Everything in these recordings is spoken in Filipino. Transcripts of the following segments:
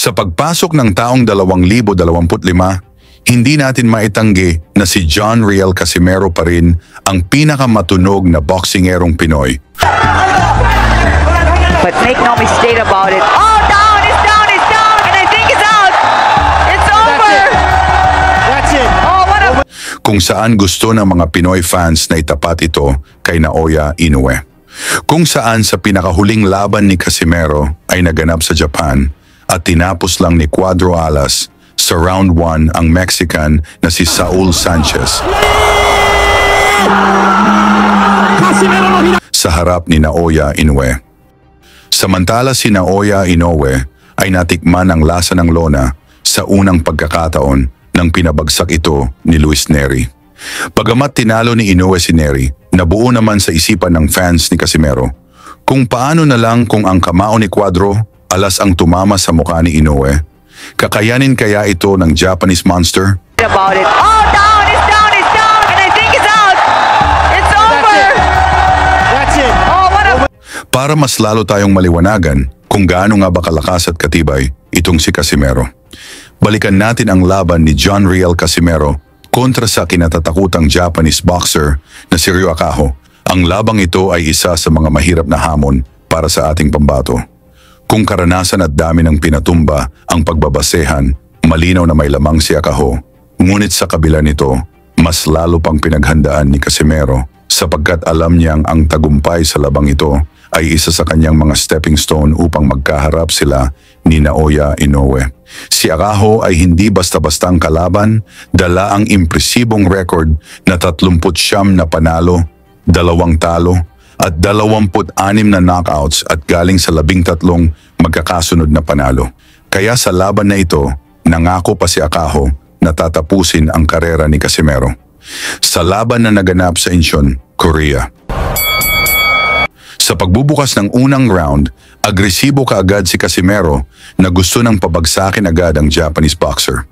Sa pagpasok ng taong 2025, hindi natin maitanggi na si John Riel Casimero pa rin ang pinakamatunog na boksingerong Pinoy. But make no mistake about it. Oh, down! It's down! It's down! And I think it's out! It's over! That's it. Oh, what a... Kung saan gusto ng mga Pinoy fans na itapat ito kay Naoya Inoue. Kung saan sa pinakahuling laban ni Casimero ay naganap sa Japan at tinapos lang ni Cuadro Alas sa round 1 ang Mexican na si Saul Sanchez sa harap ni Naoya Inoue. Samantala si Naoya Inoue ay natikman ang lasa ng lona sa unang pagkakataon nang pinabagsak ito ni Luis Nery. Bagamat tinalo ni Inoue si Nery, nabuo naman sa isipan ng fans ni Casimero kung paano na lang kung ang kamao ni Cuadro Alas ang tumama sa mukha ni Inoue. Kakayanin kaya ito ng Japanese Monster? About it. Oh, down! It's down! It's down! And I think it's out! It's over! That's it. Oh, what a... Para mas lalo tayong maliwanagan kung gaano nga ba kalakas at katibay itong si Casimero. Balikan natin ang laban ni John Riel Casimero kontra sa kinatatakutang Japanese boxer na si Ryo Akaho. Ang labang ito ay isa sa mga mahirap na hamon para sa ating pambato. Kung karanasan at dami ng pinatumba ang pagbabasehan, malinaw na may lamang si Akaho. Ngunit sa kabila nito, mas lalo pang pinaghandaan ni Casimero sapagkat alam niyang ang tagumpay sa labang ito ay isa sa kanyang mga stepping stone upang magkaharap sila ni Naoya Inoue. Si Akaho ay hindi basta-bastang kalaban, dala ang impresibong record na 39 na panalo, 2 talo, at 26 na knockouts at galing sa 13 magkakasunod na panalo. Kaya sa laban na ito, nangako pa si Akaho na tatapusin ang karera ni Casimero. Sa laban na naganap sa Incheon, Korea. Sa pagbubukas ng unang round, agresibo kaagad si Casimero na gusto ng pabagsakin agad ang Japanese boxer.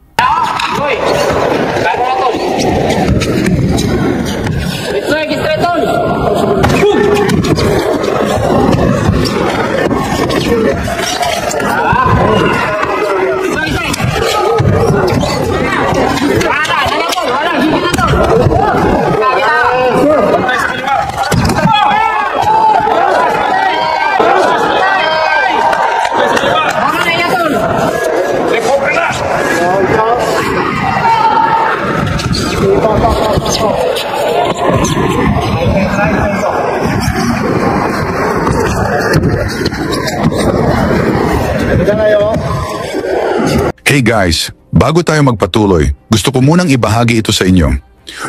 Hey guys, bago tayo magpatuloy, gusto ko munang ibahagi ito sa inyo.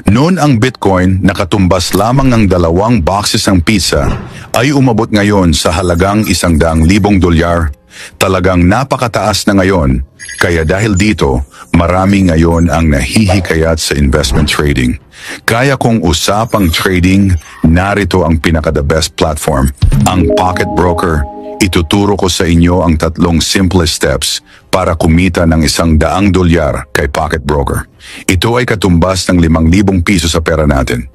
Noon ang Bitcoin nakatumbas lamang ng 2 boxes ng pizza ay umabot ngayon sa halagang $100,000. Talagang napakataas na ngayon, kaya dahil dito, marami ngayon ang nahihikayat sa investment trading. Kaya kung usapang trading, narito ang pinaka-the best platform, ang Pocket Broker. Ituturo ko sa inyo ang 3 simple steps para kumita ng $100 kay Pocket Broker. Ito ay katumbas ng 5,000 piso sa pera natin.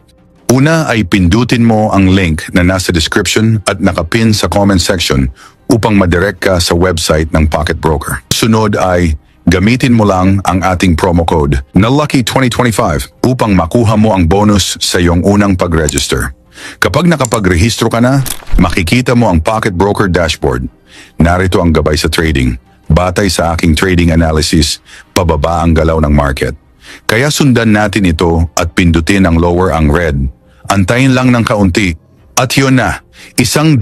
Una ay pindutin mo ang link na nasa description at nakapin sa comment section upang madirect ka sa website ng Pocket Broker. Sunod ay gamitin mo lang ang ating promo code na Lucky2025 upang makuha mo ang bonus sa iyong unang pag-register. Kapag nakapagrehistro ka na, makikita mo ang Pocket Broker dashboard. Narito ang gabay sa trading. Batay sa aking trading analysis, pababa ang galaw ng market. Kaya sundan natin ito at pindutin ang lower ang red. Antayin lang ng kaunti. At yun na, $100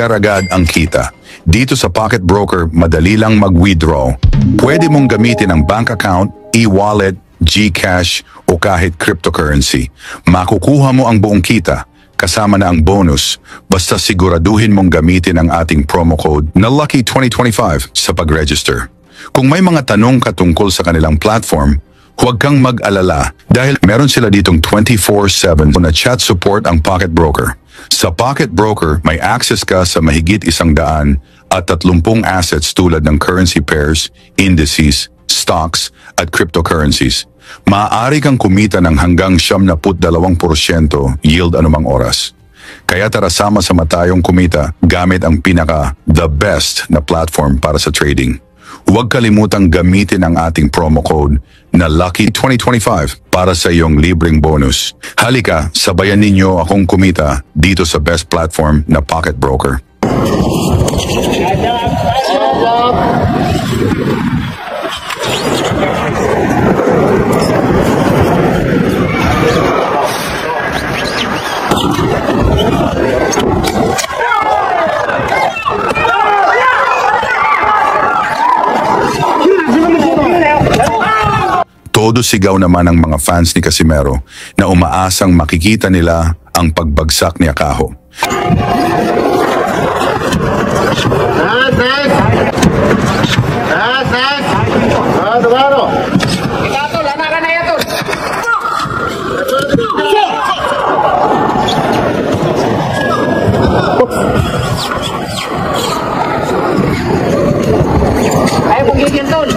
agad ang kita. Dito sa Pocket Broker, madali lang mag-withdraw. Pwede mong gamitin ang bank account, e-wallet, GCash o kahit cryptocurrency. Makukuha mo ang buong kita kasama na ang bonus, basta siguraduhin mong gamitin ang ating promo code na Lucky2025 sa pag-register. Kung may mga tanong ka tungkol sa kanilang platform, huwag kang mag-alala dahil meron sila ditong 24/7 na chat support ang Pocket Broker. Sa Pocket Broker, may access ka sa mahigit 100 at 30 assets tulad ng currency pairs, indices, stocks at cryptocurrencies. Maaari kang kumita ng hanggang 72% yield anumang oras. Kaya tara sama-sama tayong kumita gamit ang pinaka-the best na platform para sa trading. Huwag kalimutang gamitin ang ating promo code na Lucky2025 para sa iyong libreng bonus. Halika, sabayan ninyo akong kumita dito sa best platform na Pocket Broker. Todo sigaw naman ang mga fans ni Casimero na umaasang makikita nila ang pagbagsak ni Akaho. Ayaw kong gigil tol.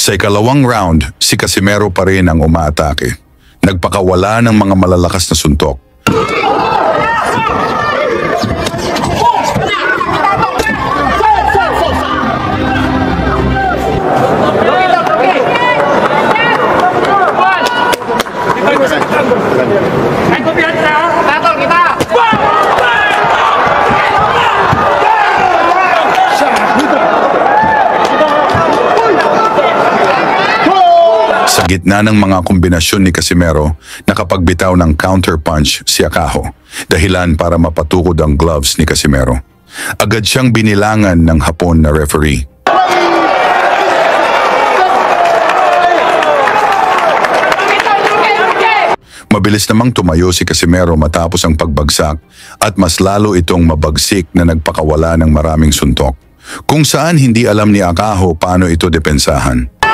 Sa ikalawang round, si Casimero pa rin ang umaatake. Nagpakawala ng mga malalakas na suntok. Sa gitna ng mga kombinasyon ni Casimero, nakapagbitaw ng counter punch si Akaho, dahilan para mapatukod ang gloves ni Casimero. Agad siyang binilangan ng hapon na referee. Mabilis namang tumayo si Casimero matapos ang pagbagsak at mas lalo itong mabagsik na nagpakawala ng maraming suntok, kung saan hindi alam ni Akaho paano ito depensahan.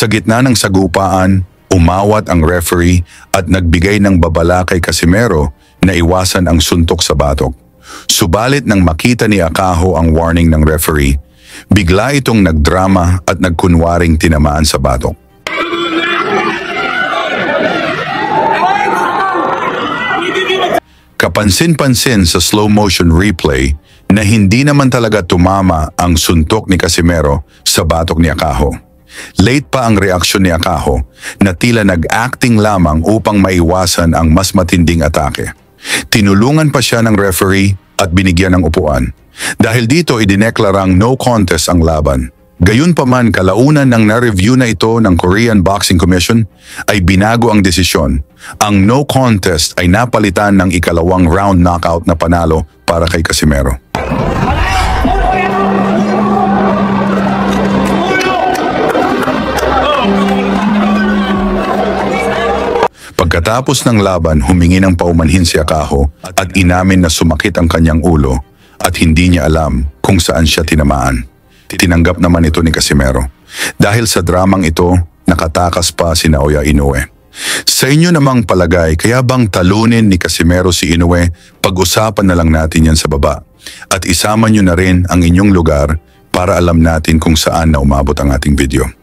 Sa gitna ng sagupaan, umawat ang referee at nagbigay ng babala kay Casimero na iwasan ang suntok sa batok. Subalit nang makita ni Akaho ang warning ng referee, bigla itong nagdrama at nagkunwaring tinamaan sa batok. Kapansin-pansin sa slow motion replay, na hindi naman talaga tumama ang suntok ni Casimero sa batok ni Akaho. Late pa ang reaksyon ni Akaho na tila nag-acting lamang upang maiwasan ang mas matinding atake. Tinulungan pa siya ng referee at binigyan ng upuan. Dahil dito idineklarang no contest ang laban. Gayunpaman, kalaunan ng na-review na ito ng Korean Boxing Commission ay binago ang desisyon. Ang no contest ay napalitan ng ikalawang round knockout na panalo para kay Casimero. Pagkatapos ng laban, humingi ng paumanhin si Akaho at inamin na sumakit ang kanyang ulo at hindi niya alam kung saan siya tinamaan. Tinanggap naman ito ni Casimero. Dahil sa dramang ito, nakatakas pa si Naoya Inoue. Sa inyo namang palagay, kaya bang talunin ni Casimero si Inoue? Pag-usapan na lang natin yan sa baba. At isama nyo na rin ang inyong lugar para alam natin kung saan na umabot ang ating video.